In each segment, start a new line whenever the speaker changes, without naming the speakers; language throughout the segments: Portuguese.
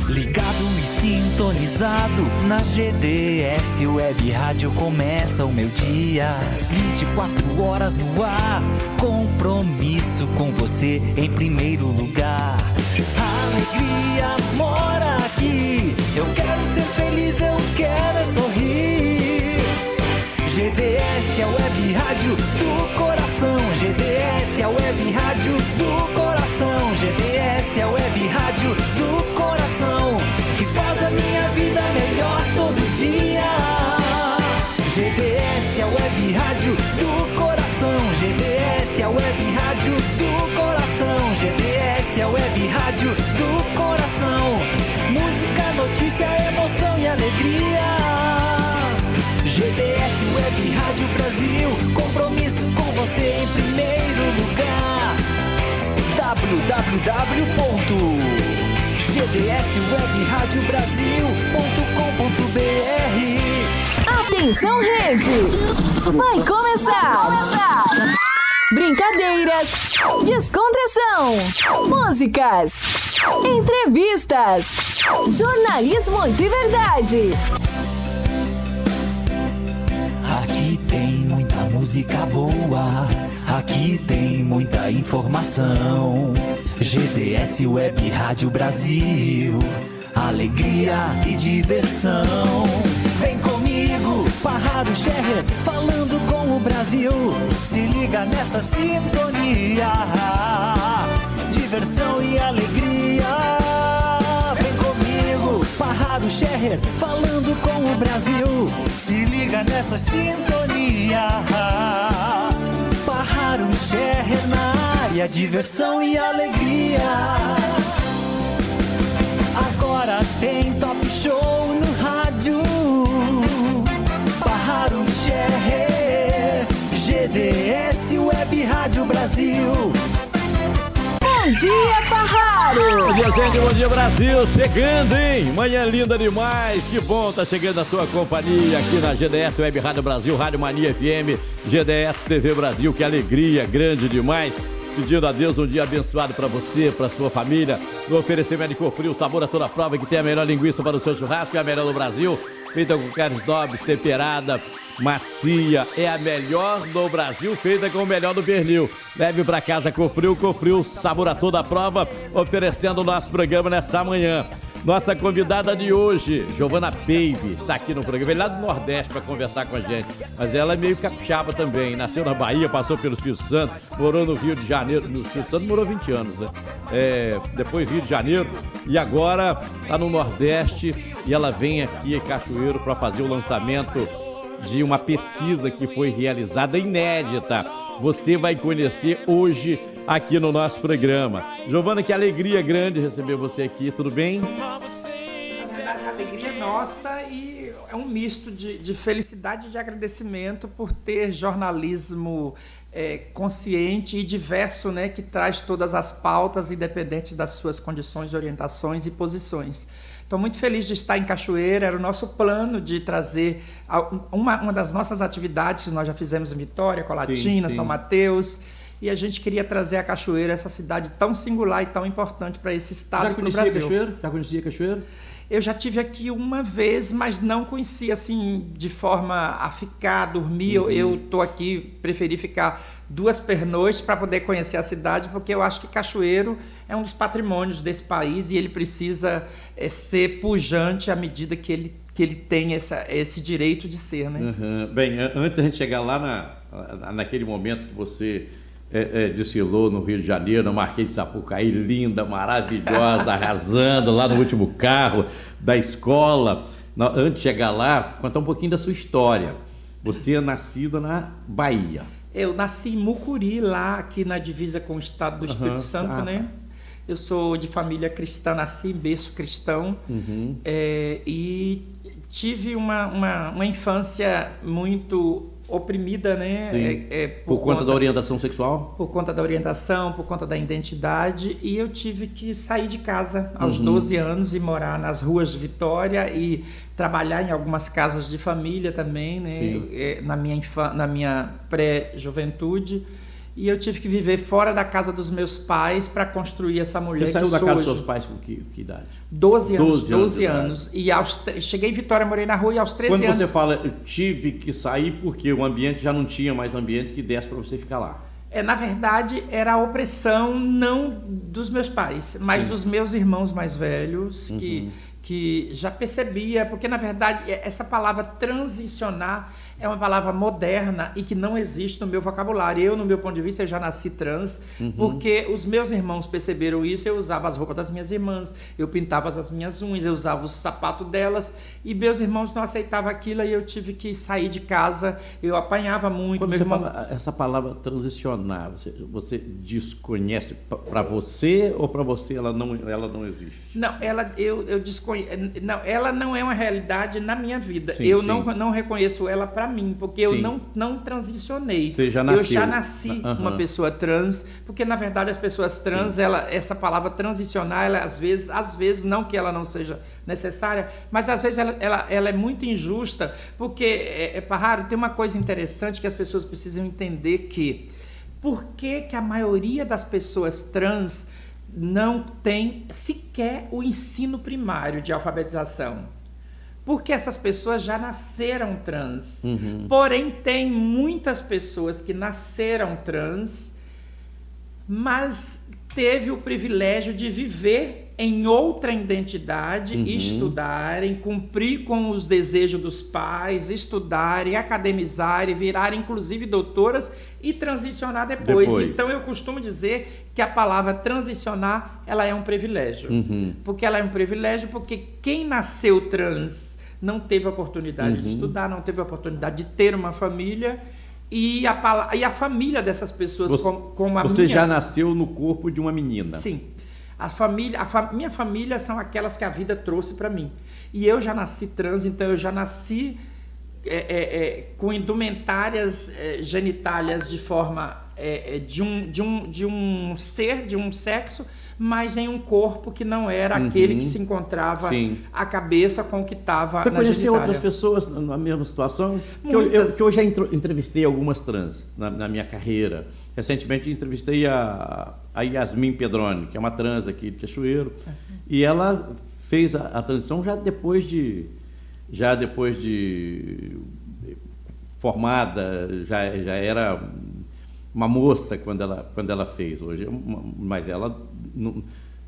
Ligado e sintonizado na GDS Web Rádio, começa o meu dia. 24 horas no ar, compromisso com você em primeiro lugar. A alegria mora aqui, eu quero ser feliz, eu quero é sorrir. GDS é a Web Rádio do coração, GDS é a Web Rádio do coração, GDS é a Web Rádio do coração, que faz a minha vida melhor todo dia. GDS é a Web Rádio do coração, GDS é a Web Rádio do coração, GDS é a Web Rádio do coração. Música, notícia, emoção e alegria. GDS Web Rádio Brasil, compromisso com você em primeiro lugar. www.gdswebradiobrasil.com.br.
Atenção, rede! Vai começar! Brincadeiras, descontração, músicas, entrevistas, jornalismo de verdade.
Aqui tem muita música boa, aqui tem muita informação. GDS Web Rádio Brasil, alegria e diversão. Vem comigo, Parrado Scherrer, falando com o Brasil. Se liga nessa sintonia, diversão e alegria. Vem comigo, Parrado Scherrer, falando com o Brasil. Se liga nessa sintonia, Parrado Scherrer na área, diversão e alegria. Agora tem Top Show no rádio, Parrado Scherrer, GDS Web Rádio Brasil.
Bom dia, Parrado!
Bom dia, gente, bom dia, Brasil, chegando, hein? Manhã linda demais, que bom tá chegando a sua companhia aqui na GDS Web Rádio Brasil, Rádio Mania FM, GDS TV Brasil, que alegria grande demais. Pedindo a Deus um dia abençoado para você, para sua família, no oferecimento de Cofrio, sabor a toda prova, que tem a melhor linguiça para o seu churrasco, é a melhor do Brasil, feita com carnes nobres, temperada, macia, é a melhor do Brasil, feita com o melhor do pernil. Leve para casa Cofrio, Cofrio, sabor a toda prova, oferecendo o nosso programa nessa manhã. Nossa convidada de hoje, Giovana Peive, está aqui no programa. Veio lá do Nordeste para conversar com a gente, mas ela é meio capixaba também. Nasceu na Bahia, passou pelo Espírito Santo, morou no Rio de Janeiro. No Espírito Santo morou 20 anos, né? Depois Rio de Janeiro e agora está no Nordeste. E ela vem aqui em Cachoeiro para fazer o lançamento de uma pesquisa que foi realizada inédita. Você vai conhecer hoje aqui no nosso programa. Giovana, que alegria grande receber você aqui, tudo bem?
A alegria é nossa e é um misto de felicidade e de agradecimento por ter jornalismo consciente e diverso, né, que traz todas as pautas independentes das suas condições, orientações e posições. Estou muito feliz de estar em Cachoeira. Era o nosso plano de trazer uma das nossas atividades que nós já fizemos em Vitória, Colatina, sim. São Mateus. E a gente queria trazer a Cachoeira, essa cidade tão singular e tão importante para esse estado e para o Brasil.
Cachoeiro? Já conhecia Cachoeiro?
Eu já tive aqui uma vez, mas não conheci assim de forma a ficar, dormir. Uhum. Eu estou aqui, preferi ficar 2 pernoites para poder conhecer a cidade, porque eu acho que Cachoeiro é um dos patrimônios desse país e ele precisa ser pujante à medida que ele tem esse direito de ser, né?
Uhum. Bem, antes da gente chegar lá naquele momento que você desfilou no Rio de Janeiro, no Marquês de Sapucaí, linda, maravilhosa, arrasando lá no último carro da escola. Antes de chegar lá, contar um pouquinho da sua história. Você é nascida na Bahia.
Eu nasci em Mucuri, lá aqui na divisa com o estado do Espírito Santo, né? Eu sou de família cristã, nasci em berço cristão. Uhum. E tive uma infância muito oprimida, né?
Por conta da orientação sexual?
Por conta da orientação, por conta da identidade. E eu tive que sair de casa aos 12 anos e morar nas ruas de Vitória e trabalhar em algumas casas de família também, né? Na minha pré-juventude. e eu tive que viver fora da casa dos meus pais para construir essa mulher.
Você saiu da casa dos seus pais com que idade?
12 anos. 12 anos. E cheguei em Vitória, morei na rua e aos 13 anos...
Quando você fala, eu tive que sair porque o ambiente já não tinha mais ambiente que desse para você ficar lá.
Na verdade, era a opressão não dos meus pais, mas dos meus irmãos mais velhos, que já percebia, porque na verdade essa palavra transicionar é uma palavra moderna e que não existe no meu vocabulário. Eu, no meu ponto de vista, eu já nasci trans, porque os meus irmãos perceberam isso. Eu usava as roupas das minhas irmãs, eu pintava as minhas unhas, eu usava o sapato delas, e meus irmãos não aceitavam aquilo, e eu tive que sair de casa. Eu apanhava muito.
Quando você fala essa palavra transicionar, você desconhece para você, ou para você ela não existe?
Não, eu desconheço. Não, ela não é uma realidade na minha vida.
Sim,
eu
sim.
Não reconheço ela para mim, porque eu não transicionei.
Você já nasceu.
Eu já nasci uma pessoa trans, porque na verdade as pessoas trans, essa palavra transicionar, ela às vezes não que ela não seja necessária, mas às vezes ela é muito injusta, porque, Parraro, tem uma coisa interessante que as pessoas precisam entender, que por que a maioria das pessoas trans não tem sequer o ensino primário de alfabetização? Porque essas pessoas já nasceram trans. Porém, tem muitas pessoas que nasceram trans, mas teve o privilégio de viver em outra identidade, estudarem, cumprir com os desejos dos pais, estudarem, academizarem, virarem inclusive doutoras e transicionar depois. Então eu costumo dizer que a palavra transicionar, ela é um privilégio. Porque ela é um privilégio porque quem nasceu trans não teve a oportunidade de estudar, não teve a oportunidade de ter uma família, e a família dessas pessoas, como a minha...
Você já nasceu no corpo de uma menina?
Sim. Minha família são aquelas que a vida trouxe para mim. E eu já nasci trans, então eu já nasci com indumentárias genitálias de forma de um ser, de um sexo, mas em um corpo que não era aquele que se encontrava a cabeça com o que estava na genitália. Você conheceu
outras pessoas na mesma situação? Que eu já entrevistei algumas trans na minha carreira. Recentemente entrevistei a Yasmin Pedroni, que é uma trans aqui de Cachoeiro, e ela fez a transição já depois de formada, já era uma moça quando ela fez. Hoje, mas ela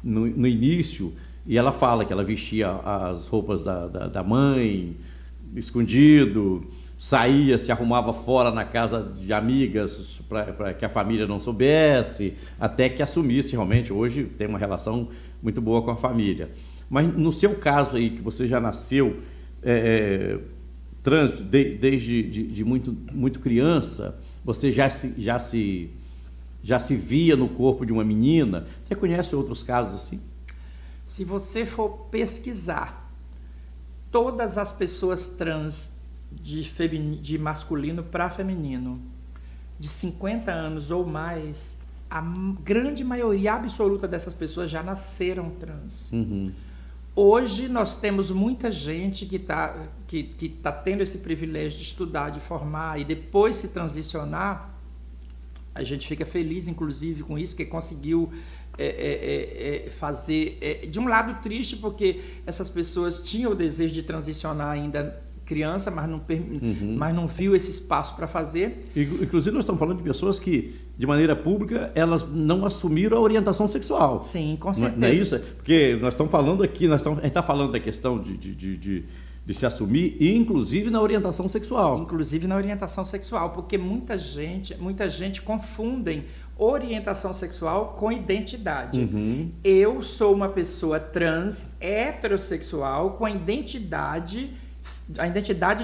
no início, e ela fala que ela vestia as roupas da mãe, escondido, saía, se arrumava fora na casa de amigas para que a família não soubesse, até que assumisse realmente. Hoje tem uma relação muito boa com a família. Mas no seu caso aí, que você já nasceu trans desde muito criança, você já se via no corpo de uma menina. Você conhece outros casos assim?
Se você for pesquisar todas as pessoas trans de masculino para feminino, de 50 anos ou mais, a grande maioria absoluta dessas pessoas já nasceram trans. Hoje nós temos muita gente que tá tendo esse privilégio de estudar, de formar e depois se transicionar. A gente fica feliz, inclusive, com isso, que conseguiu fazer... de um lado triste, porque essas pessoas tinham o desejo de transicionar ainda criança, mas não viu esse espaço para fazer.
Inclusive, nós estamos falando de pessoas que, de maneira pública, elas não assumiram a orientação sexual.
Sim, com certeza.
Não é isso? Porque nós estamos falando aqui, a gente está falando da questão de se assumir, inclusive na orientação sexual.
Inclusive na orientação sexual, porque muita gente confundem orientação sexual com identidade. Eu sou uma pessoa trans, heterossexual, com a identidade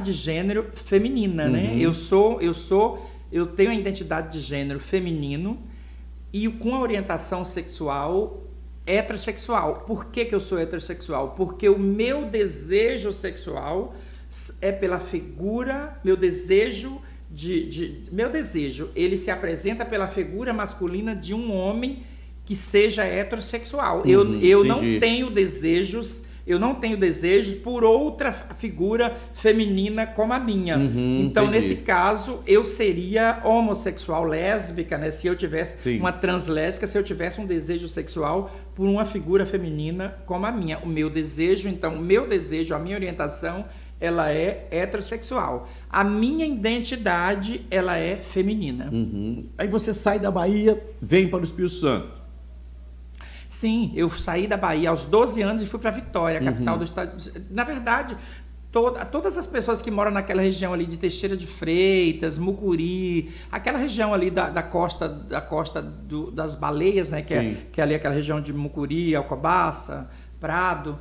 de gênero feminina, né? Eu tenho a identidade de gênero feminino e com a orientação sexual heterossexual. Por que eu sou heterossexual? Porque o meu desejo sexual é pela figura, meu desejo, ele se apresenta pela figura masculina de um homem que seja heterossexual. Eu não tenho desejos Eu não tenho desejo por outra figura feminina como a minha. Então,
entendi.
nesse caso, eu seria homossexual, lésbica, né? Se eu tivesse uma translésbica, se eu tivesse um desejo sexual por uma figura feminina como a minha. O meu desejo, então, a minha orientação, ela é heterossexual. A minha identidade, ela é feminina.
Aí você sai da Bahia, vem para o Espírito Santo.
Sim, eu saí da Bahia aos 12 anos e fui para Vitória, a capital do estado. Na verdade, todas as pessoas que moram naquela região ali de Teixeira de Freitas, Mucuri, aquela região ali da costa das Baleias, né, que é ali aquela região de Mucuri, Alcobaça, Prado.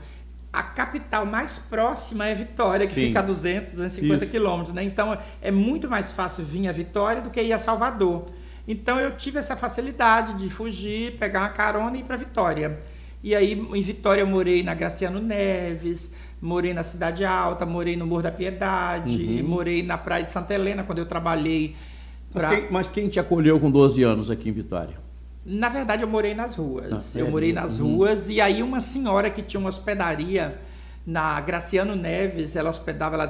A capital mais próxima é Vitória, que fica a 250 quilômetros, né? Então é muito mais fácil vir a Vitória do que ir a Salvador. Então eu tive essa facilidade de fugir, pegar uma carona e ir para Vitória. E aí em Vitória eu morei na Graciano Neves, morei na Cidade Alta, morei no Morro da Piedade, morei na Praia de Santa Helena quando eu trabalhei.
Mas quem te acolheu com 12 anos aqui em Vitória?
Na verdade eu morei nas ruas. Eu morei nas ruas e aí uma senhora que tinha uma hospedaria na Graciano Neves, ela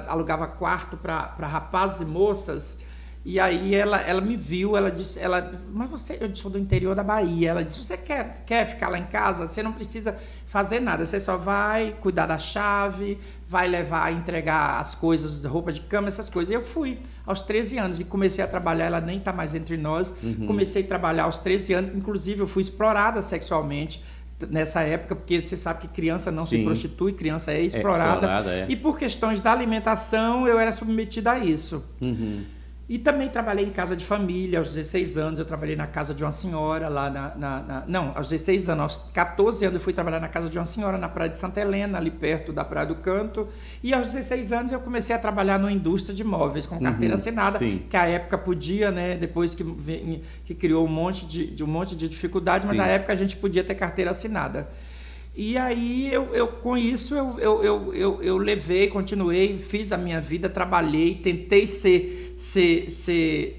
alugava quarto para rapazes e moças. E aí ela me viu, ela disse, eu sou do interior da Bahia, ela disse, você quer ficar lá em casa? Você não precisa fazer nada, você só vai cuidar da chave, vai entregar as coisas, roupa de cama, essas coisas. E eu fui aos 13 anos e comecei a trabalhar, ela nem está mais entre nós, comecei a trabalhar aos 13 anos, inclusive eu fui explorada sexualmente nessa época, porque você sabe que criança não se prostitui, criança é explorada. E por questões da alimentação eu era submetida a isso. E também trabalhei em casa de família, aos 16 anos eu trabalhei na casa de uma senhora lá não, aos 16 anos, aos 14 anos eu fui trabalhar na casa de uma senhora na Praia de Santa Helena, ali perto da Praia do Canto, e aos 16 anos eu comecei a trabalhar numa indústria de móveis com carteira assinada, que a época podia, né, depois que criou um monte de dificuldades, mas na época a gente podia ter carteira assinada. E aí com isso eu levei, continuei, fiz a minha vida, trabalhei, tentei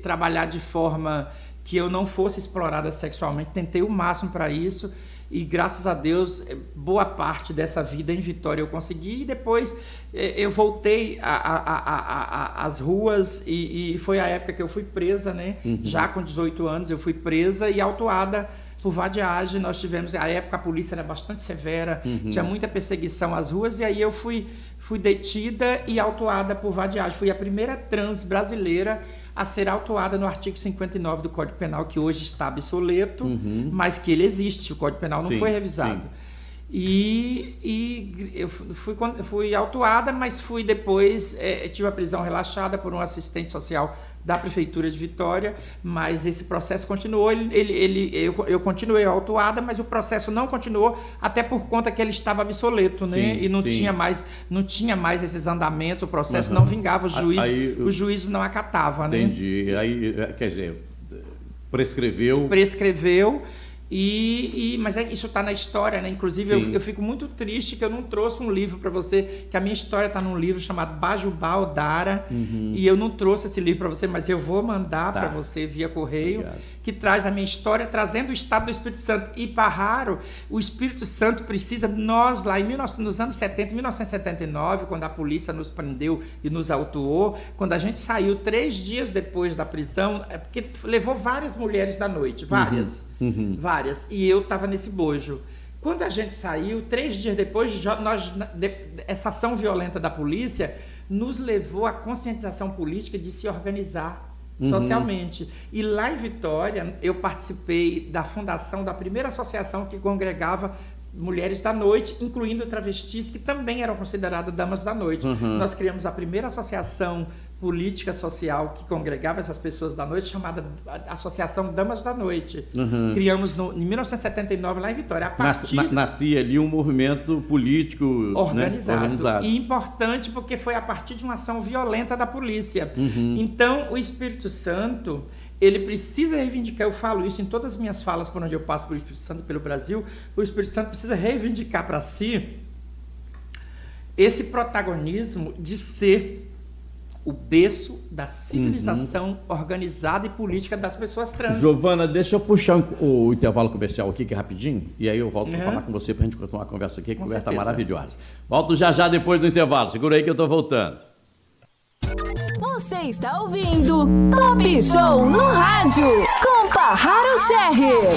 trabalhar de forma que eu não fosse explorada sexualmente, tentei o máximo para isso e graças a Deus boa parte dessa vida em Vitória eu consegui e depois eu voltei às ruas e foi a época que eu fui presa, né? Já com 18 anos eu fui presa e autuada por vadiagem. Nós tivemos, a época a polícia era bastante severa, tinha muita perseguição às ruas e aí eu fui detida e autuada por vadiagem. Fui a primeira trans brasileira a ser autuada no artigo 59 do Código Penal, que hoje está obsoleto, mas que ele existe, o Código Penal não foi revisado. E eu fui autuada, mas fui depois, tive a prisão relaxada por um assistente social da Prefeitura de Vitória, mas esse processo continuou, eu continuei autuada, mas o processo não continuou, até por conta que ele estava obsoleto, né? E não tinha mais esses andamentos, o processo não vingava, os juízes não acatavam, né?
Entendi. Aí, quer dizer, prescreveu,
mas isso está na história, né? Inclusive eu fico muito triste que eu não trouxe um livro para você, que a minha história está num livro chamado Bajubá Odara, e eu não trouxe esse livro para você, mas eu vou mandar para você via correio, que traz a minha história, trazendo o estado do Espírito Santo. E para raro, o Espírito Santo precisa de nós lá nos anos 70, 1979, quando a polícia nos prendeu e nos autuou, quando a gente saiu 3 dias depois da prisão, porque levou várias mulheres da noite, várias, e eu estava nesse bojo. Quando a gente saiu, 3 dias depois, essa ação violenta da polícia nos levou à conscientização política de se organizar socialmente. E lá em Vitória, eu participei da fundação da primeira associação que congregava mulheres da noite, incluindo travestis, que também eram consideradas damas da noite. Nós criamos a primeira associação política social que congregava essas pessoas da noite, chamada Associação Damas da Noite. Criamos em 1979 lá em Vitória.
Nascia ali um movimento político organizado.
E importante porque foi a partir de uma ação violenta da polícia. Então, o Espírito Santo, ele precisa reivindicar, eu falo isso em todas as minhas falas por onde eu passo pelo Espírito Santo, pelo Brasil, o Espírito Santo precisa reivindicar para si esse protagonismo de ser o berço da civilização organizada e política das pessoas trans.
Giovana, deixa eu puxar o intervalo comercial aqui, que é rapidinho, e aí eu volto para falar com você para a gente continuar a conversa aqui, que a conversa está maravilhosa. Volto já depois do intervalo, segura aí que eu estou voltando.
Você está ouvindo Top Show no Rádio, com Parraro Scherrer.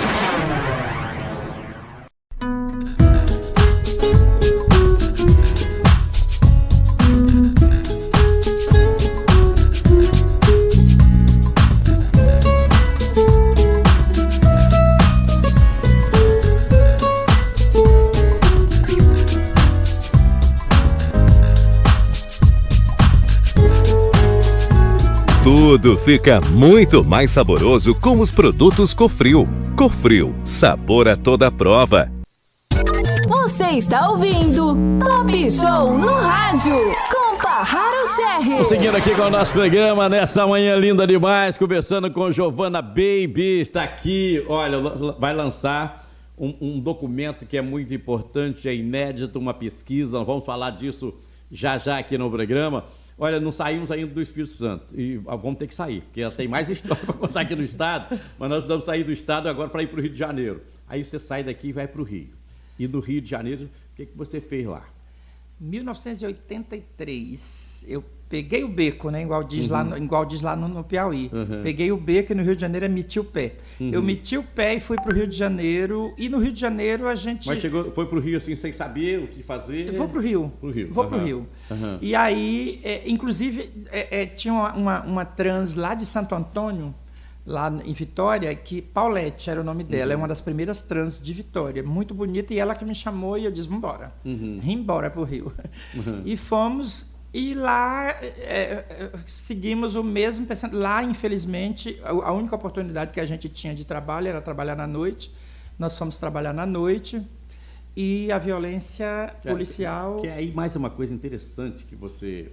Tudo fica muito mais saboroso com os produtos Cofril. Cofril, sabor a toda prova.
Você está ouvindo Top Show no Rádio, com Parraro Scherrer.
Vamos seguindo aqui com o nosso programa, nessa manhã linda demais, conversando com Giovana Baby, está aqui, olha, vai lançar um documento que é muito importante, é inédito, uma pesquisa, nós vamos falar disso já aqui no programa. Olha, não saímos ainda do Espírito Santo e vamos ter que sair, porque ela tem mais história para contar aqui no estado, mas nós precisamos sair do estado agora para ir para o Rio de Janeiro. Aí você sai daqui e vai para o Rio. E do Rio de Janeiro, o que você fez lá?
1983, eu peguei o beco, né, igual diz lá no Piauí. Peguei o beco e no Rio de Janeiro meti o pé. Eu meti o pé e fui para o Rio de Janeiro. E no Rio de Janeiro a gente...
Mas foi para o Rio assim, sem saber o que fazer?
Eu vou para o Rio. Vou para o Rio. E aí, inclusive, tinha uma trans lá de Santo Antônio, lá em Vitória, que Paulette era o nome dela, é uma das primeiras trans de Vitória, muito bonita, e ela que me chamou e eu disse, vambora, embora pro Rio. E fomos, e lá seguimos o mesmo, pensando, lá infelizmente, a única oportunidade que a gente tinha de trabalho era trabalhar na noite, nós fomos trabalhar na noite, e a violência policial...
Que é aí mais uma coisa interessante que você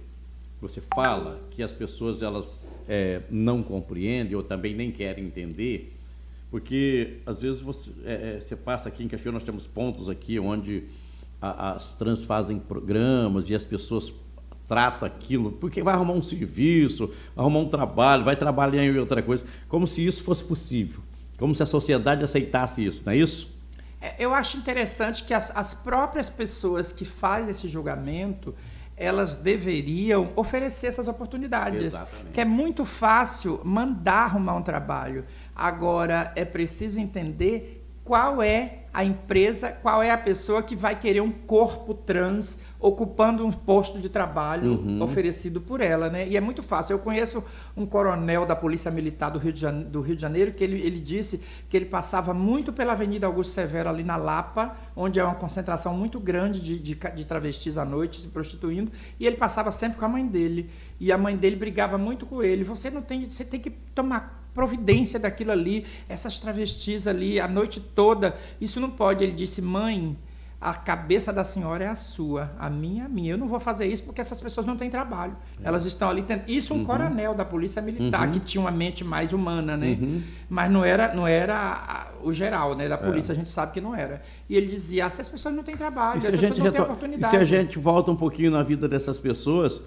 fala, que as pessoas, elas... não compreendem ou também nem querem entender, porque às vezes você passa aqui em Caxias, nós temos pontos aqui onde as trans fazem programas e as pessoas tratam aquilo, porque vai arrumar um serviço, vai arrumar um trabalho, vai trabalhar em outra coisa, como se isso fosse possível, como se a sociedade aceitasse isso, não é isso?
Eu acho interessante que as próprias pessoas que fazem esse julgamento, elas deveriam oferecer essas oportunidades. Exatamente. Que é muito fácil mandar arrumar um trabalho. Agora, é preciso entender qual é a empresa, qual é a pessoa que vai querer um corpo trans ocupando um posto de trabalho oferecido por ela, né? E é muito fácil. Eu conheço um coronel da Polícia Militar do Rio de Janeiro que ele disse que ele passava muito pela Avenida Augusto Severo, ali na Lapa, onde é uma concentração muito grande de travestis à noite se prostituindo, e ele passava sempre com a mãe dele. E a mãe dele brigava muito com ele. Você tem que tomar providência daquilo ali, essas travestis ali, a noite toda, isso não pode. Ele disse, mãe, a cabeça da senhora é a sua, a minha é a minha. Eu não vou fazer isso porque essas pessoas não têm trabalho. Elas estão ali tentando... Isso um coronel da Polícia Militar, que tinha uma mente mais humana, né? Mas não era o geral, né? Da polícia, a gente sabe que não era. E ele dizia, essas pessoas não têm trabalho, essas pessoas não têm oportunidade.
E se a gente volta um pouquinho na vida dessas pessoas,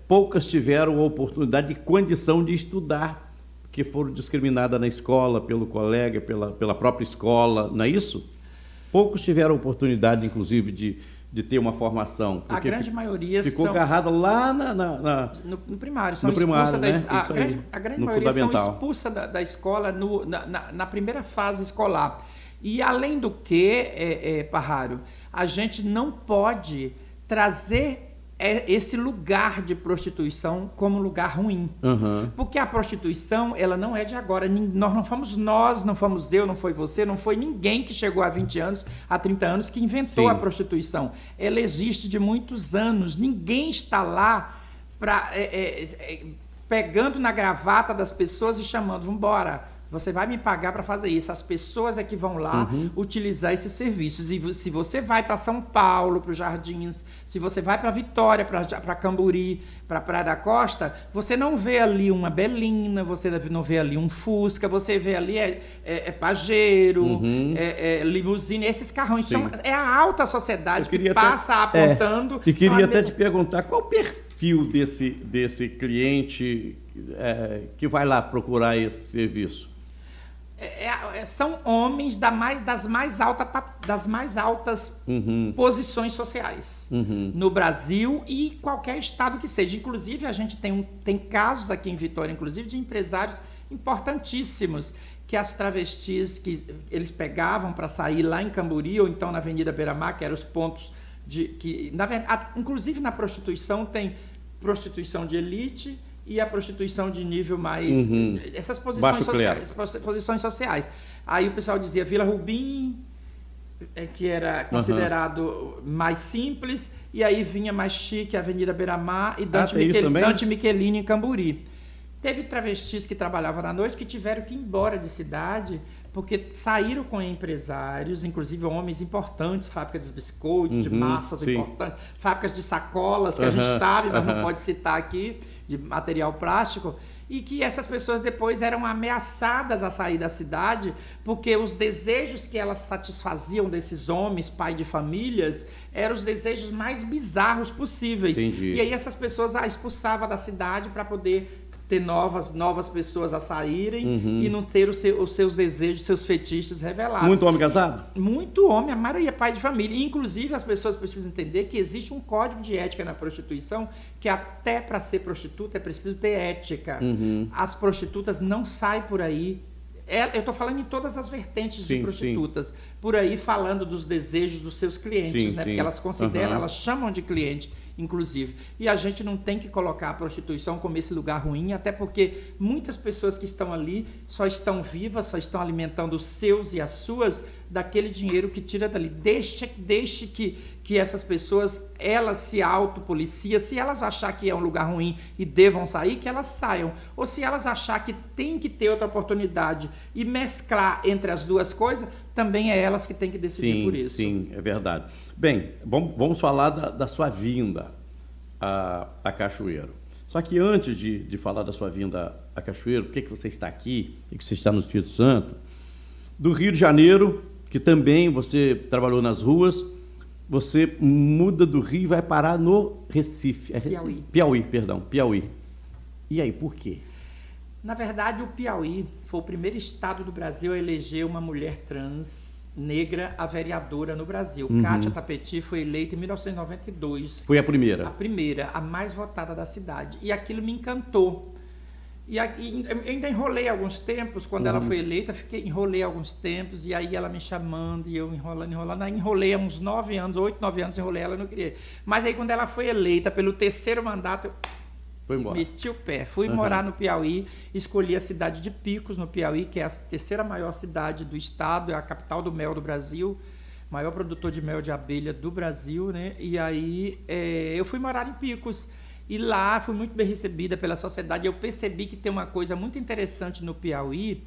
poucas tiveram a oportunidade e condição de estudar, porque foram discriminadas na escola, pelo colega, pela própria escola, não é isso? Poucos tiveram a oportunidade, inclusive, de ter uma formação.
A grande maioria
ficou agarrada lá
no primário. São
no primário, né?
A grande maioria são expulsas da escola na primeira fase escolar. E, além do que, Parraro, a gente não pode trazer esse lugar de prostituição como lugar ruim. Porque a prostituição, ela não é de agora. Não fomos eu, não foi você, não foi ninguém que chegou há 20 anos, há 30 anos, que inventou a prostituição. Ela existe de muitos anos. Ninguém está lá pegando na gravata das pessoas e chamando, vambora, você vai me pagar para fazer isso. As pessoas é que vão lá utilizar esses serviços. E se você vai para São Paulo, para os Jardins, se você vai para Vitória, para Camburi, para Praia da Costa, você não vê ali uma Belina, você não vê ali um Fusca, você vê ali Pajero, limusine, esses carrões. É a alta sociedade que passa apontando.
E queria até te perguntar, qual o perfil perfil desse cliente que vai lá procurar esse serviço?
São homens das mais altas posições sociais no Brasil e qualquer estado que seja. Inclusive, a gente tem casos aqui em Vitória, inclusive, de empresários importantíssimos que as travestis que eles pegavam para sair lá em Camburi ou então na Avenida Beira-Mar, que eram os pontos inclusive na prostituição tem prostituição de elite e a prostituição de nível mais... Essas posições sociais. Aí o pessoal dizia Vila Rubim, que era considerado mais simples, e aí vinha mais chique a Avenida Beira-Mar e Dante Michelini em Camburi. Teve travestis que trabalhavam na noite que tiveram que ir embora de cidade porque saíram com empresários, inclusive homens importantes, fábricas de biscoitos, de massas importantes, fábricas de sacolas, que a gente sabe, mas não pode citar aqui, de material plástico, e que essas pessoas depois eram ameaçadas a sair da cidade porque os desejos que elas satisfaziam desses homens, pai de famílias, eram os desejos mais bizarros possíveis.
Entendi.
E aí essas pessoas expulsavam da cidade para poder ter novas pessoas a saírem e não ter os seus desejos, seus fetiches revelados.
Muito homem casado?
Muito homem, a maioria é pai de família. E, inclusive, as pessoas precisam entender que existe um código de ética na prostituição que até para ser prostituta é preciso ter ética. As prostitutas não saem por aí. Eu estou falando em todas as vertentes de prostitutas, por aí falando dos desejos dos seus clientes, porque elas consideram, elas chamam de cliente, inclusive. E a gente não tem que colocar a prostituição como esse lugar ruim, até porque muitas pessoas que estão ali só estão vivas, só estão alimentando os seus e as suas daquele dinheiro que tira dali. Deixe que essas pessoas, elas se autopoliciem. Se elas achar que é um lugar ruim e devam sair, que elas saiam. Ou se elas achar que tem que ter outra oportunidade e mesclar entre as duas coisas, também é elas que têm que decidir por isso.
Sim, é verdade. Bem, vamos falar da sua vinda a Cachoeiro. Só que antes de falar da sua vinda a Cachoeiro, por que você está aqui, por que você está no Espírito Santo, do Rio de Janeiro, que também você trabalhou nas ruas, você muda do Rio e vai parar no Recife. Piauí. E aí, por quê?
Na verdade, o Piauí foi o primeiro estado do Brasil a eleger uma mulher trans negra a vereadora no Brasil. Kátia Tapeti foi eleita em 1992.
Foi a primeira?
A primeira, a mais votada da cidade. E aquilo me encantou. E eu ainda enrolei alguns tempos, quando ela foi eleita, enrolei alguns tempos, e aí ela me chamando, e eu enrolando, aí enrolei há uns 8, 9 anos, enrolei ela, não queria. Mas aí quando ela foi eleita pelo 3º mandato,
foi embora.
Meti o pé, fui morar no Piauí, escolhi a cidade de Picos, no Piauí, que é a 3ª maior cidade do estado, é a capital do mel do Brasil, maior produtor de mel de abelha do Brasil, né? E aí eu fui morar em Picos. E lá fui muito bem recebida pela sociedade. Eu percebi que tem uma coisa muito interessante no Piauí,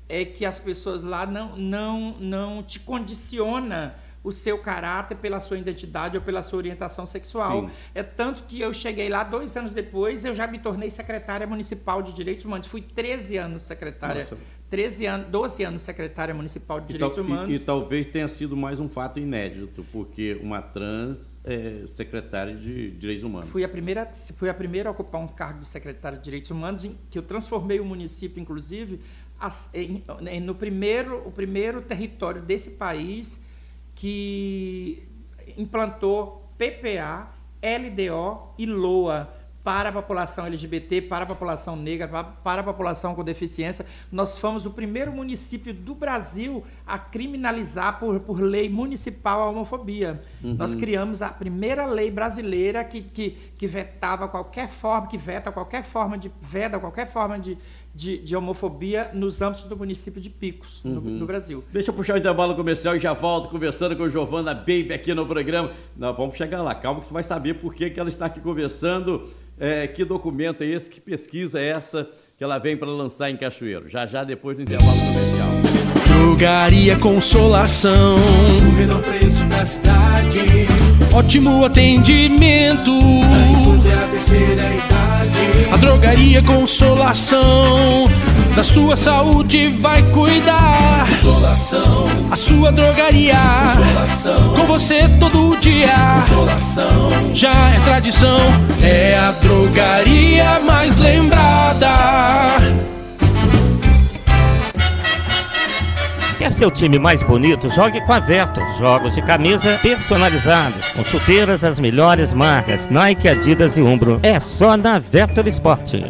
é que as pessoas lá não te condiciona o seu caráter pela sua identidade ou pela sua orientação sexual. Sim. É tanto que eu cheguei lá 2 anos depois, eu já me tornei secretária municipal de Direitos Humanos. Fui 13 anos secretária. 12 anos secretária municipal de Direitos Humanos.
E talvez tenha sido mais um fato inédito, porque uma trans secretária de Direitos Humanos.
Fui a primeira a ocupar um cargo de secretária de Direitos Humanos, que eu transformei o município, inclusive, no primeiro território desse país que implantou PPA, LDO e LOA para a população LGBT, para a população negra, para a população com deficiência. Nós fomos o primeiro município do Brasil a criminalizar por lei municipal a homofobia. Nós criamos a primeira lei brasileira que vetava qualquer forma, veda qualquer forma de homofobia nos âmbitos do município de Picos, no Brasil.
Deixa eu puxar o intervalo comercial e já volto conversando com Giovana Baby aqui no programa. Não, vamos chegar lá, calma que você vai saber por que ela está aqui conversando. Que documento é esse, que pesquisa é essa que ela vem para lançar em Cachoeiro? Já depois do intervalo comercial.
Drogaria Consolação, o menor preço da cidade, ótimo atendimento, da infância à terceira idade. A Drogaria Consolação da sua saúde vai cuidar. Consolação, a sua drogaria. Consolação, com você todo dia. Consolação já é tradição, é a drogaria mais lembrada.
Quer seu time mais bonito? Jogue com a Vector. Jogos de camisa personalizados, com chuteiras das melhores marcas, Nike, Adidas e Umbro. É só na Vector Esporte.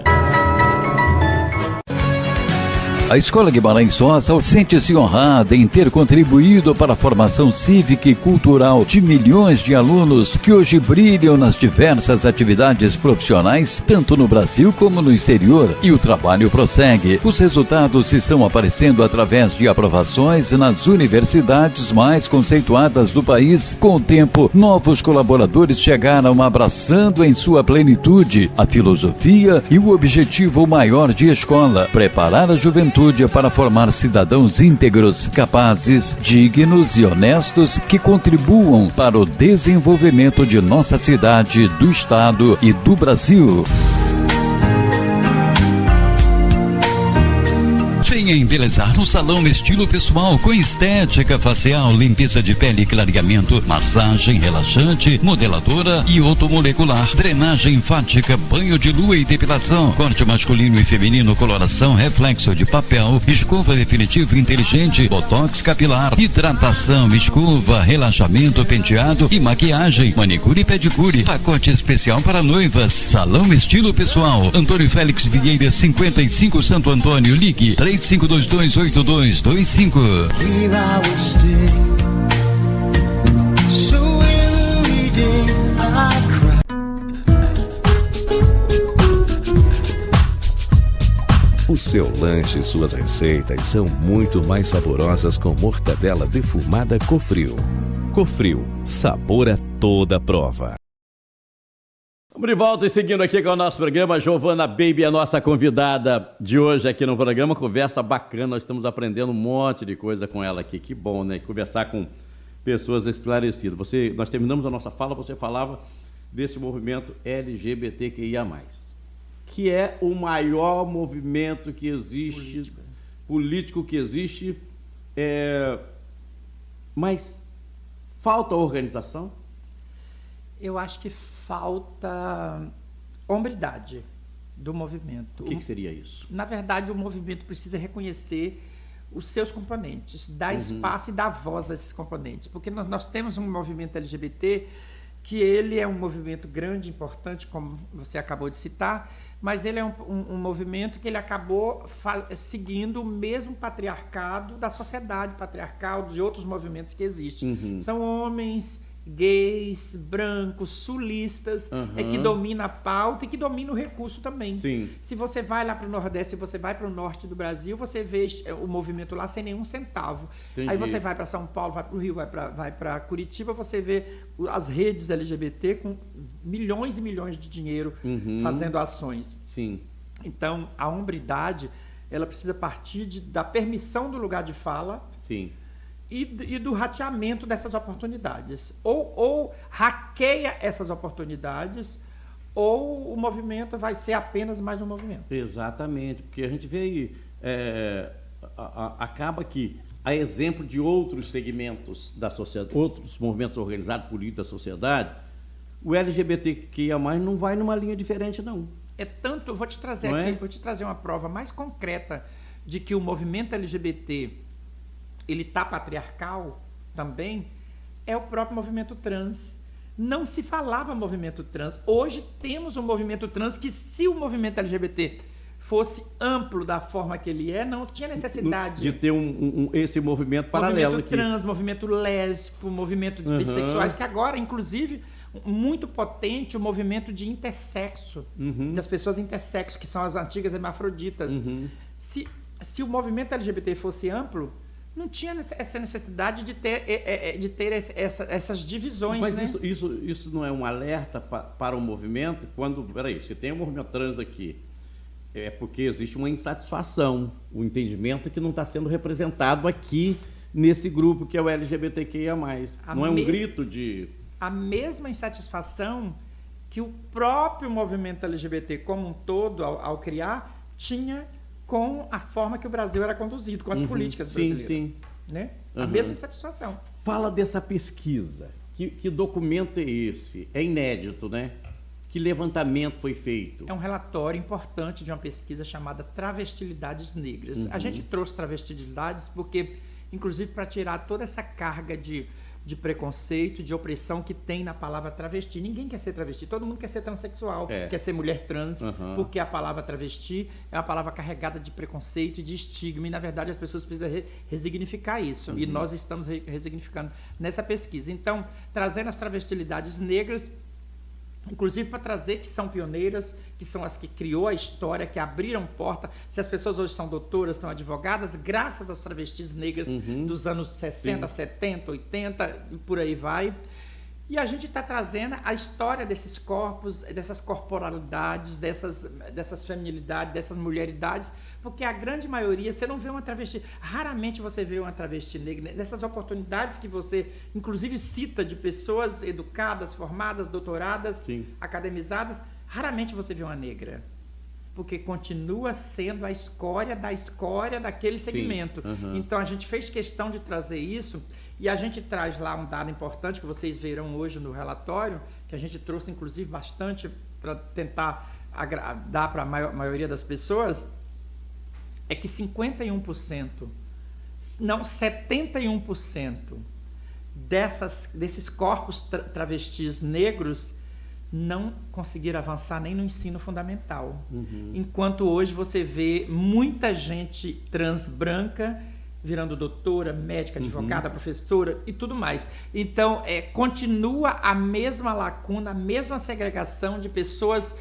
A Escola Guimarães Rosa sente-se honrada em ter contribuído para a formação cívica e cultural de milhões de alunos que hoje brilham nas diversas atividades profissionais, tanto no Brasil como no exterior, e o trabalho prossegue. Os resultados estão aparecendo através de aprovações nas universidades mais conceituadas do país. Com o tempo, novos colaboradores chegaram abraçando em sua plenitude a filosofia e o objetivo maior de escola: preparar a juventude para formar cidadãos íntegros, capazes, dignos e honestos que contribuam para o desenvolvimento de nossa cidade, do estado e do Brasil. Venha embelezar no salão estilo pessoal com estética facial, limpeza de pele e clareamento, massagem relaxante, modeladora e otomolecular, drenagem linfática, banho de lua e depilação, corte masculino e feminino, coloração, reflexo de papel, escova definitiva inteligente, botox capilar, hidratação, escova, relaxamento, penteado e maquiagem, manicure e pedicure, pacote especial para noivas. Salão estilo pessoal, Antônio Félix Vieira 55, Santo Antônio. Ligue 35228225.
O seu lanche e suas receitas são muito mais saborosas com mortadela defumada Cofrio. Cofrio, sabor a toda prova.
Vamos de volta e seguindo aqui com o nosso programa. Giovana Baby, a nossa convidada de hoje aqui no programa. Conversa bacana, nós estamos aprendendo um monte de coisa com ela aqui. Que bom, né? Conversar com pessoas esclarecidas. Nós terminamos a nossa fala, você falava desse movimento LGBTQIA+, que é o maior movimento que existe, político que existe, mas falta organização?
Eu acho que falta hombridade do movimento.
O que seria isso?
Na verdade, o movimento precisa reconhecer os seus componentes, dar espaço e dar voz a esses componentes, porque nós temos um movimento LGBT que ele é um movimento grande, importante, como você acabou de citar, mas ele é um movimento que ele acabou seguindo o mesmo patriarcado da sociedade patriarcal, de outros movimentos que existem. São homens gays, brancos, sulistas, que domina a pauta e que domina o recurso também.
Sim.
Se você vai lá para o Nordeste, se você vai para o Norte do Brasil, você vê o movimento lá sem nenhum centavo.
Entendi.
Aí você vai para São Paulo, vai para o Rio, vai para Curitiba, você vê as redes LGBT com milhões e milhões de dinheiro fazendo ações.
Sim.
Então, a hombridade, ela precisa partir da permissão do lugar de fala.
Sim.
E do rateamento dessas oportunidades. Ou hackeia essas oportunidades, ou o movimento vai ser apenas mais um movimento.
Exatamente, porque a gente vê aí, acaba que, a exemplo de outros segmentos da sociedade, outros movimentos organizados políticos da sociedade, o LGBTQIA+, não vai numa linha diferente, não.
É tanto, vou te trazer uma prova mais concreta de que o movimento LGBT ele está patriarcal também, é o próprio movimento trans. Não se falava movimento trans. Hoje temos um movimento trans que, se o movimento LGBT fosse amplo da forma que ele é, não tinha necessidade
de ter esse movimento paralelo.
Movimento trans, movimento lésbico, movimento de bissexuais, que agora, inclusive, muito potente o movimento de intersexo, das pessoas intersexo, que são as antigas hermafroditas. Se o movimento LGBT fosse amplo, não tinha essa necessidade de ter essas divisões.
Mas
né?
isso não é um alerta para o movimento? Quando, peraí, se tem um movimento trans aqui, é porque existe uma insatisfação, o entendimento que não está sendo representado aqui nesse grupo que é o LGBTQIA+. Não é um grito de...
A mesma insatisfação que o próprio movimento LGBT como um todo, ao criar, tinha com a forma que o Brasil era conduzido, com as políticas brasileiras.
Sim.
Né? A mesma insatisfação.
Fala dessa pesquisa. Que documento é esse? É inédito, né? Que levantamento foi feito?
É um relatório importante de uma pesquisa chamada Travestilidades Negras. A gente trouxe travestilidades porque, inclusive, para tirar toda essa carga de preconceito, de opressão que tem na palavra travesti. Ninguém quer ser travesti, todo mundo quer ser transexual, quer ser mulher trans, porque a palavra travesti é uma palavra carregada de preconceito e de estigma, e na verdade as pessoas precisam resignificar isso, e nós estamos resignificando nessa pesquisa. Então, trazendo as travestilidades negras, inclusive para trazer que são pioneiras, que são as que criou a história, que abriram porta. Se as pessoas hoje são doutoras, são advogadas, graças às travestis negras dos anos 60, 70, 80 e por aí vai. E a gente está trazendo a história desses corpos, dessas corporalidades, dessas feminilidades, dessas mulheridades, porque a grande maioria, você não vê uma travesti, raramente você vê uma travesti negra, nessas oportunidades que você, inclusive, cita de pessoas educadas, formadas, doutoradas, academizadas, raramente você vê uma negra, porque continua sendo a escória daquele segmento. Então, a gente fez questão de trazer isso. E a gente traz lá um dado importante que vocês verão hoje no relatório, que a gente trouxe, inclusive, bastante para tentar dar para a maioria das pessoas, é que 71% desses corpos travestis negros não conseguiram avançar nem no ensino fundamental. Enquanto hoje você vê muita gente trans branca virando doutora, médica, advogada, professora e tudo mais. Então, continua a mesma lacuna, a mesma segregação de pessoas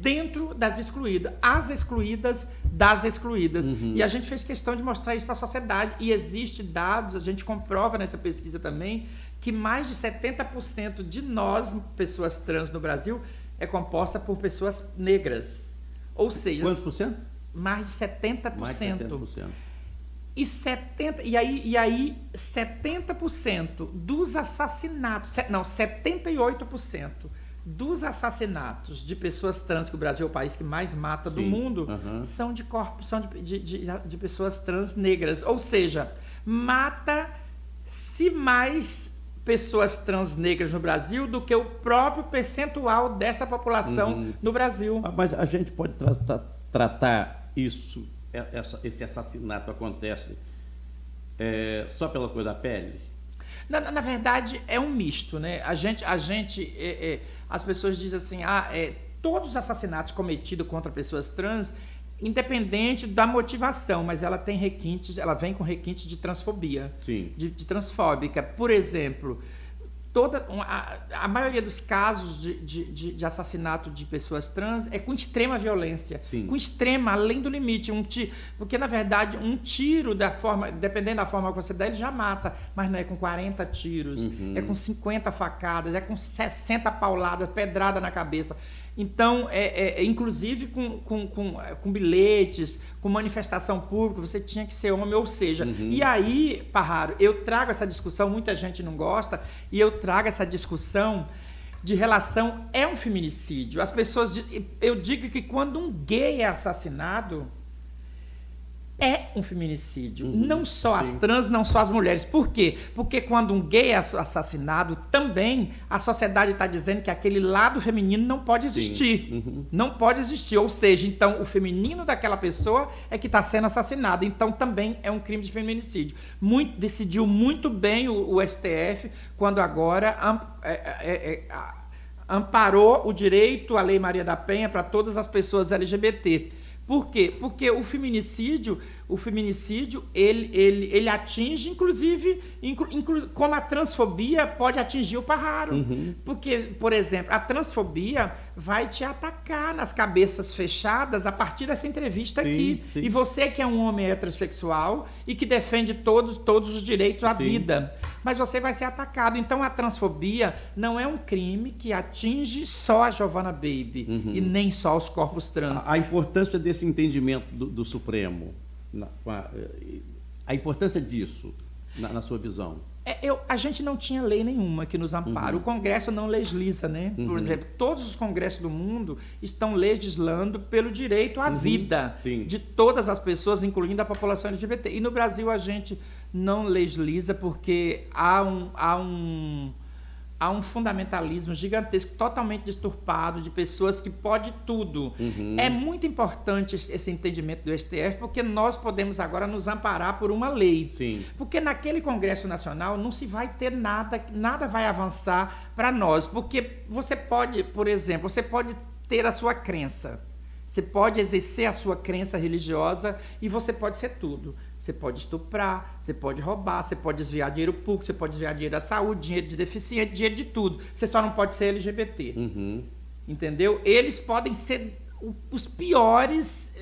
dentro das excluídas, as excluídas das excluídas. E a gente fez questão de mostrar isso para a sociedade, e existe dados, a gente comprova nessa pesquisa também, que mais de 70% de nós, pessoas trans no Brasil, é composta por pessoas negras. Ou seja...
Quantos por cento?
Mais de 70%.
Mais de 70%.
E aí 70% dos assassinatos, 78% dos assassinatos de pessoas trans, que o Brasil é o país que mais mata do mundo, são de corpos, são de pessoas trans negras. Ou seja, mata-se mais pessoas trans negras no Brasil do que o próprio percentual dessa população no Brasil.
Mas a gente pode tratar isso, esse assassinato acontece só pela cor da pele?
Na verdade, é um misto, né? As pessoas dizem assim, todos os assassinatos cometidos contra pessoas trans, independente da motivação, mas ela tem requintes, ela vem com requinte de transfobia, de transfóbica. Por exemplo, a maioria dos casos de assassinato de pessoas trans é com extrema violência, com extrema, além do limite, porque na verdade um tiro, dependendo da forma que você dá, ele já mata, mas não é com 40 tiros, é com 50 facadas, é com 60 pauladas, pedrada na cabeça. Então, inclusive com bilhetes, com manifestação pública, você tinha que ser homem, ou seja... E aí, Parraro, eu trago essa discussão, muita gente não gosta, e eu trago essa discussão de relação, é um feminicídio. As pessoas dizem... Eu digo que quando um gay é assassinado, é um feminicídio. Não só as trans, não só as mulheres. Por quê? Porque quando um gay é assassinado, também a sociedade está dizendo que aquele lado feminino não pode existir. Não pode existir. Ou seja, então, o feminino daquela pessoa é que está sendo assassinado. Então, também é um crime de feminicídio. Decidiu muito bem o STF, quando agora amparou o direito à Lei Maria da Penha para todas as pessoas LGBT. Por quê? Porque o feminicídio ele atinge, inclusive, como a transfobia pode atingir o Parraro. Porque, por exemplo, a transfobia vai te atacar nas cabeças fechadas a partir dessa entrevista aqui. E você que é um homem heterossexual e que defende todos os direitos à vida, mas você vai ser atacado. Então, a transfobia não é um crime que atinge só a Giovanna Baby e nem só os corpos trans.
A importância desse entendimento do Supremo, a importância disso, na sua visão?
A gente não tinha lei nenhuma que nos ampare. O Congresso não legisla, né? Por exemplo, todos os congressos do mundo estão legislando pelo direito à vida de todas as pessoas, incluindo a população LGBT. E no Brasil a gente não legisla porque há um fundamentalismo gigantesco, totalmente disturpado, de pessoas que podem tudo. É muito importante esse entendimento do STF, porque nós podemos agora nos amparar por uma lei.
Sim.
Porque naquele Congresso Nacional não se vai ter nada vai avançar para nós. Porque você pode, por exemplo, você pode ter a sua crença, você pode exercer a sua crença religiosa e você pode ser tudo. Você pode estuprar, você pode roubar, você pode desviar dinheiro público, você pode desviar dinheiro da saúde, dinheiro de deficiente, dinheiro de tudo. Você só não pode ser LGBT. Entendeu? Eles podem ser os piores,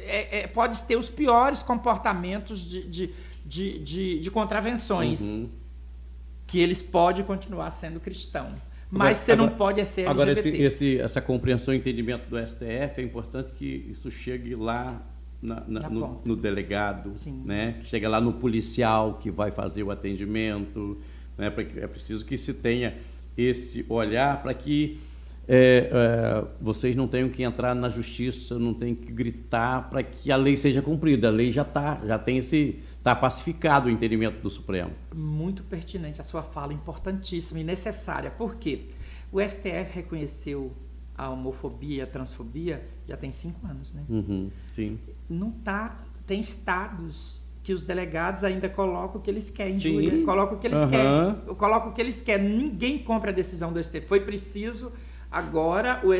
pode ter os piores comportamentos de contravenções, que eles podem continuar sendo cristãos. Mas você não pode ser LGBT.
Agora, essa compreensão e entendimento do STF, é importante que isso chegue lá no delegado, né? Que chega lá no policial que vai fazer o atendimento, né? Porque é preciso que se tenha esse olhar para que vocês não tenham que entrar na justiça, não tenham que gritar para que a lei seja cumprida. A lei já tem está pacificado o entendimento do Supremo.
Muito pertinente a sua fala, importantíssima e necessária. Por quê? O STF reconheceu a homofobia e a transfobia já tem 5 anos, né?
Sim.
Tem estados que os delegados ainda colocam o que eles querem, júri, colocam o que eles querem, ninguém compra a decisão do STF. Foi preciso, agora, o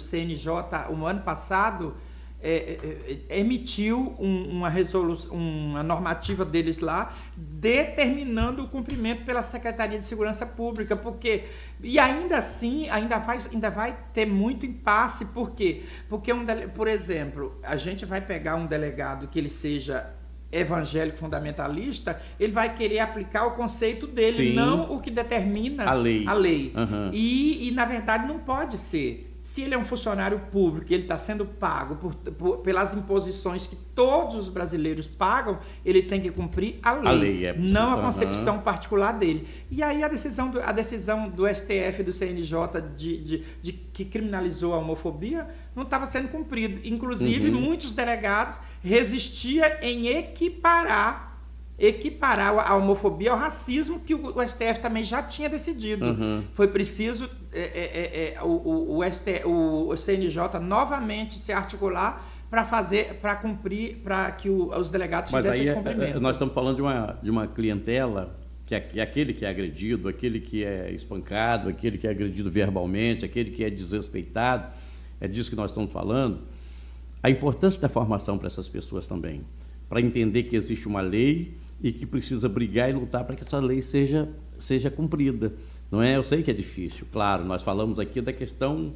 CNJ, o ano passado, emitiu uma normativa deles lá, determinando o cumprimento pela Secretaria de Segurança Pública, e ainda assim, ainda vai ter muito impasse. Por quê? Porque, por exemplo, a gente vai pegar um delegado que ele seja evangélico fundamentalista, ele vai querer aplicar o conceito dele, não o que determina a lei. E, na verdade, não pode ser. Se ele é um funcionário público e ele está sendo pago pelas imposições que todos os brasileiros pagam, ele tem que cumprir a lei, não a concepção particular dele. E aí a decisão do STF e do CNJ que criminalizou a homofobia não estava sendo cumprida. Inclusive, muitos delegados resistiam em equiparar a homofobia ao racismo, que o STF também já tinha decidido. Foi preciso o CNJ novamente se articular para cumprir, para que os delegados fizessem esse cumprimento.
Nós estamos falando de uma clientela que é aquele que é agredido, aquele que é espancado, aquele que é agredido verbalmente, aquele que é desrespeitado. É disso que nós estamos falando. A importância da formação para essas pessoas também, para entender que existe uma lei e que precisa brigar e lutar para que essa lei seja cumprida. Não é? Eu sei que é difícil, claro. Nós falamos aqui da questão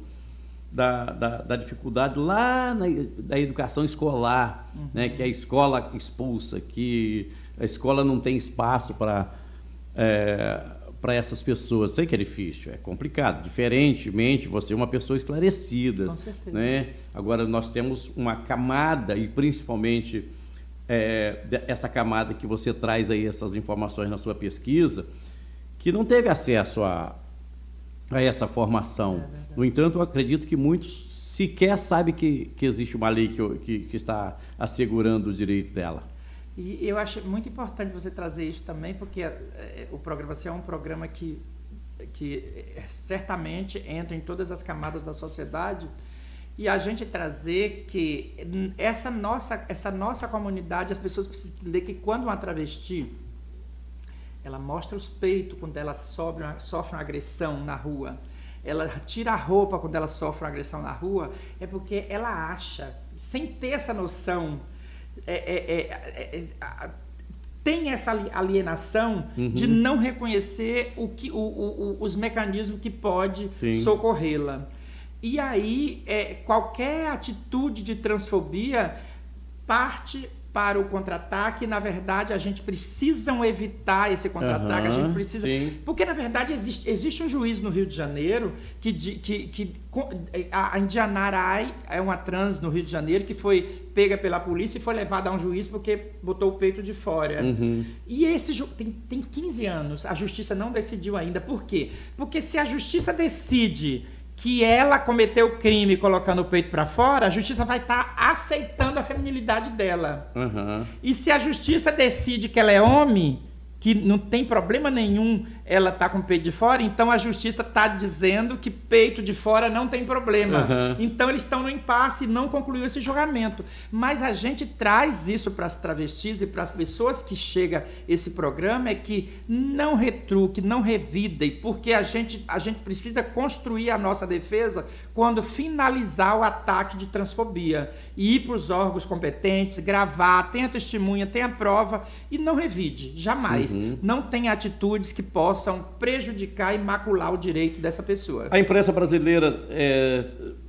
da dificuldade lá da educação escolar, né? Que a escola expulsa, que a escola não tem espaço para essas pessoas. Sei que é difícil, é complicado. Diferentemente, você é uma pessoa esclarecida.
Com certeza.
Né? Agora, nós temos uma camada, e principalmente essa camada que você traz aí, essas informações na sua pesquisa, que não teve acesso a essa formação. No entanto, eu acredito que muitos sequer sabem que existe uma lei que está assegurando o direito dela.
E eu acho muito importante você trazer isso também, porque o programa é um programa que certamente entra em todas as camadas da sociedade, e a gente trazer que essa nossa comunidade, as pessoas precisam entender que quando uma travesti ela mostra os peitos quando ela sofre uma agressão na rua, ela tira a roupa quando ela sofre uma agressão na rua, é porque ela acha, sem ter essa noção, tem essa alienação de não reconhecer os mecanismos que pode socorrê-la. E aí, qualquer atitude de transfobia parte para o contra-ataque. Na verdade, a gente precisa evitar esse contra-ataque, a gente precisa... Porque, na verdade, existe um juiz no Rio de Janeiro a Indianarai é uma trans no Rio de Janeiro que foi pega pela polícia e foi levada a um juiz porque botou o peito de fora. E esse tem 15 anos, a justiça não decidiu ainda. Por quê? Porque se a justiça decide que ela cometeu crime colocando o peito para fora, a justiça vai estar aceitando a feminilidade dela. E se a justiça decide que ela é homem, que não tem problema nenhum ela tá com o peito de fora, então a justiça está dizendo que peito de fora não tem problema. Então eles estão no impasse e não concluiu esse julgamento. Mas a gente traz isso para as travestis e para as pessoas que chega esse programa, é que não retruque, não revidem, porque a gente precisa construir a nossa defesa quando finalizar o ataque de transfobia. E ir para os órgãos competentes, gravar, tem a testemunha, tem a prova e não revide, jamais. Não tem atitudes que possam prejudicar e macular o direito dessa pessoa.
A imprensa brasileira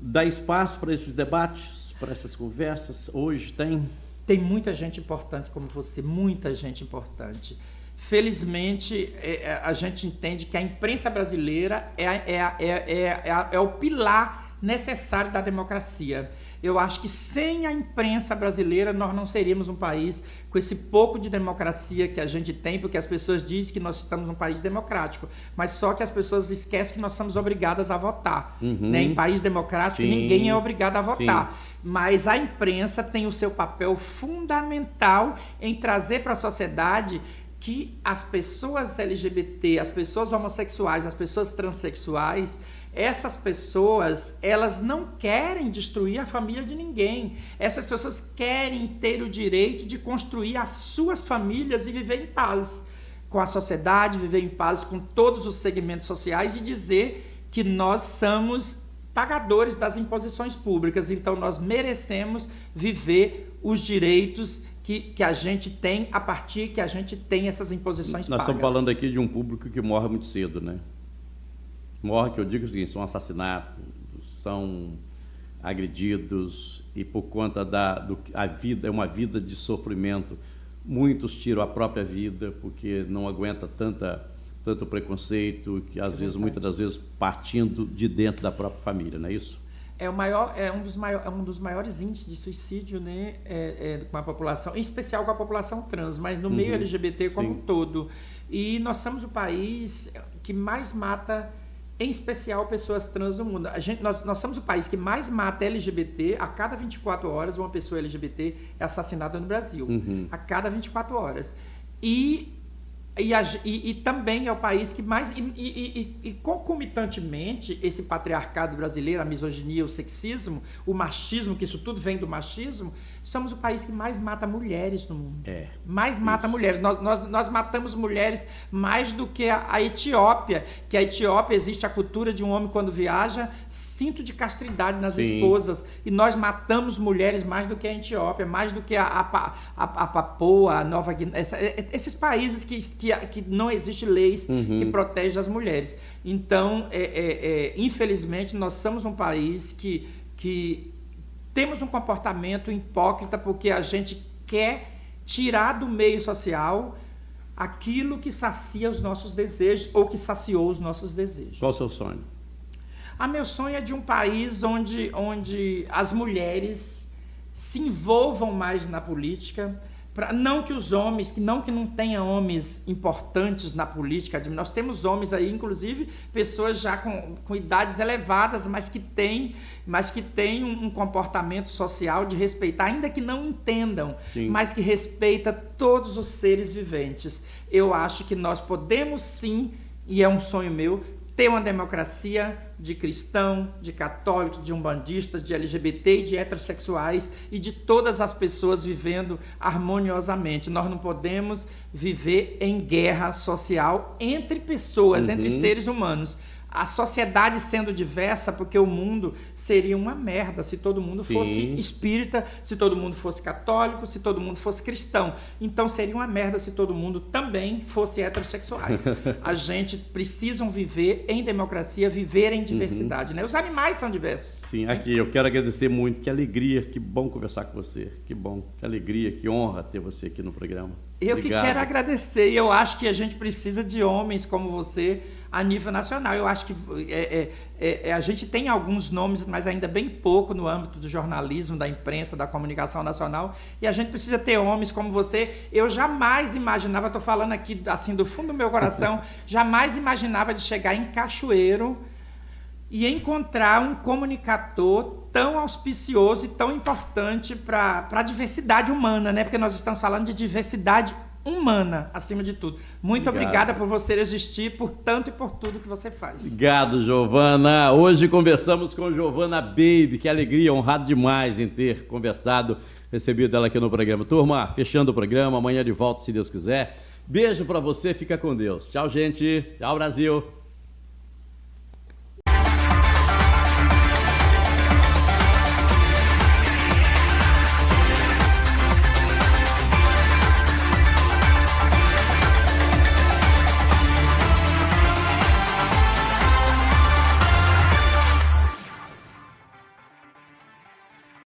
dá espaço para esses debates, para essas conversas? Hoje tem?
Tem muita gente importante como você, muita gente importante. Felizmente, a gente entende que a imprensa brasileira é o pilar necessário da democracia. Eu acho que sem a imprensa brasileira nós não seríamos um país com esse pouco de democracia que a gente tem, porque as pessoas dizem que nós estamos num país democrático, mas só que as pessoas esquecem que nós somos obrigadas a votar. Né? Em país democrático, ninguém é obrigado a votar. Mas a imprensa tem o seu papel fundamental em trazer para a sociedade que as pessoas LGBT, as pessoas homossexuais, as pessoas transexuais, essas pessoas, elas não querem destruir a família de ninguém. Essas pessoas querem ter o direito de construir as suas famílias e viver em paz com a sociedade, viver em paz com todos os segmentos sociais e dizer que nós somos pagadores das imposições públicas. Então, nós merecemos viver os direitos que a gente tem a partir que a gente tem essas imposições pagas.
Nós estamos falando aqui de um público que morre muito cedo, né? Morre, que eu digo o seguinte, são assassinatos, são agredidos e por conta a vida é uma vida de sofrimento. Muitos tiram a própria vida porque não aguenta tanto preconceito, que às vezes, muitas das vezes, partindo de dentro da própria família, não é isso?
É um dos maiores índices de suicídio, né, com a população, em especial com a população trans, mas no meio LGBT como um todo. E nós somos o país que mais mata, em especial, pessoas trans no mundo. Nós somos o país que mais mata LGBT. A cada 24 horas, uma pessoa LGBT é assassinada no Brasil. A cada 24 horas. E também é o país que mais... E concomitantemente, esse patriarcado brasileiro, a misoginia, o sexismo, o machismo, que isso tudo vem do machismo, somos o país que mais mata mulheres no mundo. Mata mulheres. Nós matamos mulheres mais do que a Etiópia, que a Etiópia existe a cultura de um homem quando viaja, cinto de castridade nas esposas, e nós matamos mulheres mais do que a Etiópia, mais do que a Papoa, a Nova Guiné, esses países que não existem leis que protegem as mulheres. Então, infelizmente, nós somos um país que temos um comportamento hipócrita porque a gente quer tirar do meio social aquilo que sacia os nossos desejos ou que saciou os nossos desejos.
Qual o seu sonho?
Meu sonho é de um país onde as mulheres se envolvam mais na política. Não que os homens, que não tenha homens importantes na política, nós temos homens aí, inclusive pessoas já com idades elevadas, mas que têm um comportamento social de respeitar, ainda que não entendam, mas que respeita todos os seres viventes. Eu acho que nós podemos sim, e é um sonho meu, ter uma democracia de cristão, de católicos, de umbandistas, de LGBT e de heterossexuais e de todas as pessoas vivendo harmoniosamente. Nós não podemos viver em guerra social entre pessoas, entre seres humanos. A sociedade sendo diversa, porque o mundo seria uma merda se todo mundo fosse espírita, se todo mundo fosse católico, se todo mundo fosse cristão. Então seria uma merda se todo mundo também fosse heterossexuais. A gente precisa viver em democracia, viver em diversidade. Né? Os animais são diversos.
Sim, aqui eu quero agradecer muito, que alegria, que bom conversar com você, que bom, que alegria, que honra ter você aqui no programa.
Eu que quero agradecer, e eu acho que a gente precisa de homens como você a nível nacional. Eu acho que a gente tem alguns nomes, mas ainda bem pouco no âmbito do jornalismo, da imprensa, da comunicação nacional, e a gente precisa ter homens como você. Eu jamais imaginava, estou falando aqui assim do fundo do meu coração, jamais imaginava de chegar em Cachoeiro e encontrar um comunicador tão auspicioso e tão importante para a diversidade humana, né? Porque nós estamos falando de diversidade humana, acima de tudo. Muito obrigada por você existir, por tanto e por tudo que você faz.
Obrigado, Giovana. Hoje conversamos com Giovana Baby, que alegria, honrado demais em ter conversado, recebido ela aqui no programa. Turma, fechando o programa, amanhã de volta, se Deus quiser. Beijo pra você, fica com Deus. Tchau, gente. Tchau, Brasil.